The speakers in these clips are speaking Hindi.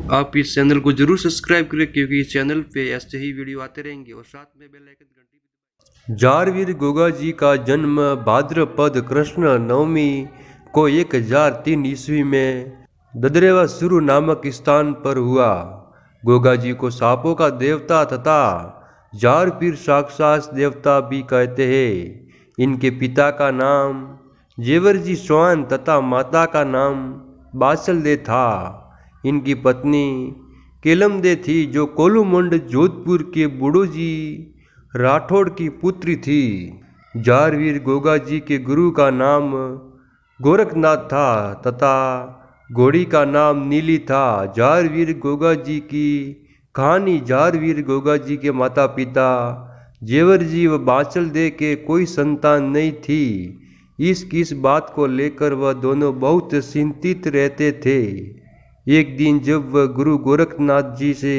आप इस चैनल को जरूर सब्सक्राइब करें क्योंकि इस चैनल पे ऐसे ही वीडियो आते रहेंगे और साथ में बेल आइकन घंटी। जारवीर गोगा जी का जन्म भाद्रपद कृष्ण नवमी को 1003 ईस्वी में ददरेवा सुरु नामक स्थान पर हुआ। गोगा जी को सांपों का देवता तथा जारपीर साक्षात देवता भी कहते हैं। इनके पिता का नाम जेवरजी चौहान तथा माता का नाम बासलदे था। इनकी पत्नी केलमदे थी जो कोलूमंड जोधपुर के बूढ़ोजी राठौड़ की पुत्री थी। जारवीर गोगा जी के गुरु का नाम गोरखनाथ था तथा घोड़ी का नाम नीली था। जारवीर गोगा जी की कहानी। जारवीर गोगा जी के माता पिता जेवर जी व बांचल दे के कोई संतान नहीं थी। इस बात को लेकर वह दोनों बहुत चिंतित रहते थे। एक दिन जब वह गुरु गोरखनाथ जी से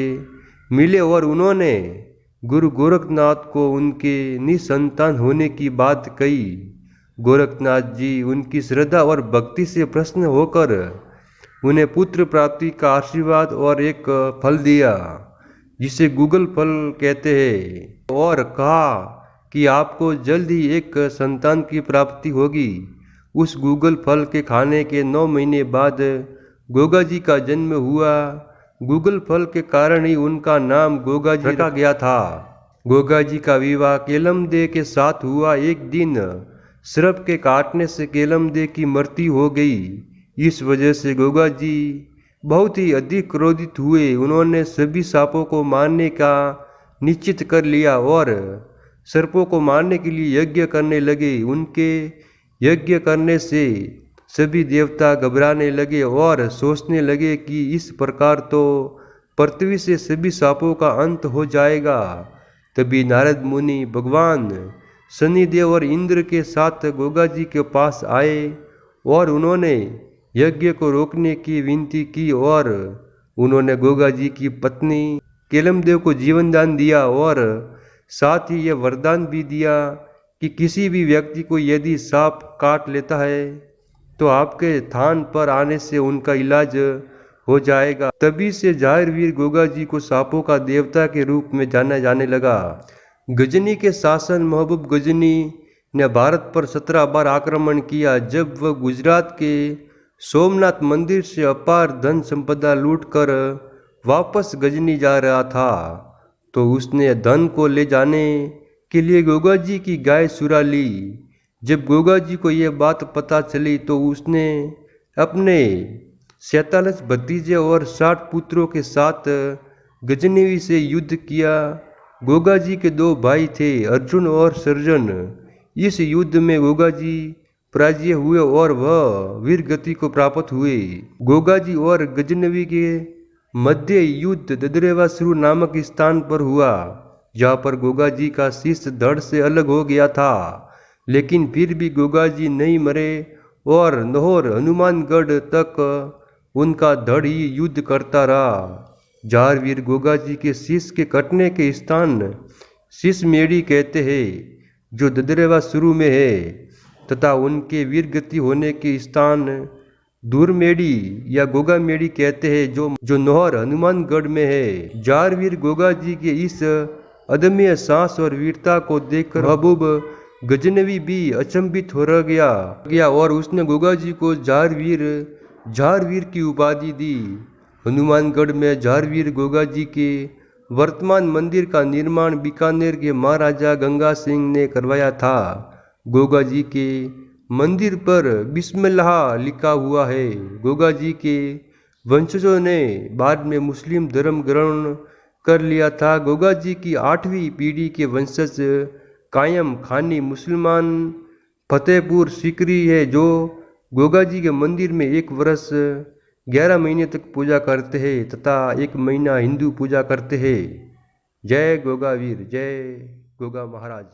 मिले और उन्होंने गुरु गोरखनाथ को उनके निसंतान होने की बात कही, गोरखनाथ जी उनकी श्रद्धा और भक्ति से प्रसन्न होकर उन्हें पुत्र प्राप्ति का आशीर्वाद और एक फल दिया जिसे गूगल फल कहते हैं और कहा कि आपको जल्द ही एक संतान की प्राप्ति होगी। उस गूगल फल के खाने के 9 महीने बाद गोगा जी का जन्म हुआ। गूगल फल के कारण ही उनका नाम गोगा जी रखा गया था। गोगा जी का विवाह केलमदे के साथ हुआ। एक दिन सर्प के काटने से केलमदे की मृत्यु हो गई। इस वजह से गोगा जी बहुत ही अधिक क्रोधित हुए। उन्होंने सभी सांपों को मारने का निश्चित कर लिया और सर्पों को मारने के लिए यज्ञ करने लगे। उनके यज्ञ करने से सभी देवता घबराने लगे और सोचने लगे कि इस प्रकार तो पृथ्वी से सभी सांपों का अंत हो जाएगा। तभी नारद मुनि भगवान शनिदेव और इंद्र के साथ गोगा जी के पास आए और उन्होंने यज्ञ को रोकने की विनती की और उन्होंने गोगा जी की पत्नी केलमदेव को जीवन दान दिया और साथ ही यह वरदान भी दिया कि किसी भी व्यक्ति को यदि सांप काट लेता है तो आपके थान पर आने से उनका इलाज हो जाएगा। तभी से जारवीर गोगा जी को सांपों का देवता के रूप में जाना जाने लगा। गजनी के शासन महबूब गजनी ने भारत पर 17 बार आक्रमण किया। जब वह गुजरात के सोमनाथ मंदिर से अपार धन संपदा लूटकर वापस गजनी जा रहा था तो उसने धन को ले जाने के लिए गोगा जी की गाय चुरा ली। जब गोगा जी को यह बात पता चली तो उसने अपने 47 भतीजे और 60 पुत्रों के साथ गजनी से युद्ध किया। गोगा जी के 2 भाई थे, अर्जुन और सर्जन। इस युद्ध में गोगा जी पराजय हुए और वह वीर गति को प्राप्त हुए। गोगा जी और गजनवी के मध्य युद्ध ददरेवा सुरु नामक स्थान पर हुआ जहाँ पर गोगा जी का शीश धड़ से अलग हो गया था, लेकिन फिर भी गोगा जी नहीं मरे और नौहर हनुमानगढ़ तक उनका धड़ ही युद्ध करता रहा। जारवीर गोगा जी के शीश के कटने के स्थान शीश मेड़ी कहते हैं जो ददरेवा सुरु में है तथा उनके वीर गति होने के स्थान दूरमेड़ी या गोगा मेड़ी कहते हैं जो नौहर हनुमानगढ़ में है। जारवीर गोगा जी के इस अदम्य साहस और वीरता को देखकर महबूब गजनवी भी अचंभित हो गया और उसने गोगा जी को जारवीर की उपाधि दी। हनुमानगढ़ में जारवीर गोगा जी के वर्तमान मंदिर का निर्माण बीकानेर के महाराजा गंगा सिंह ने करवाया था। गोगा जी के मंदिर पर बिस्मिल्लाह लिखा हुआ है। गोगा जी के वंशजों ने बाद में मुस्लिम धर्म ग्रहण कर लिया था। गोगा जी की 8वीं पीढ़ी के वंशज कायम खानी मुसलमान फतेहपुर सीकरी है जो गोगा जी के मंदिर में 1 वर्ष 11 महीने तक पूजा करते हैं तथा 1 महीना हिंदू पूजा करते हैं। जय गोगा वीर, जय गोगा महाराज।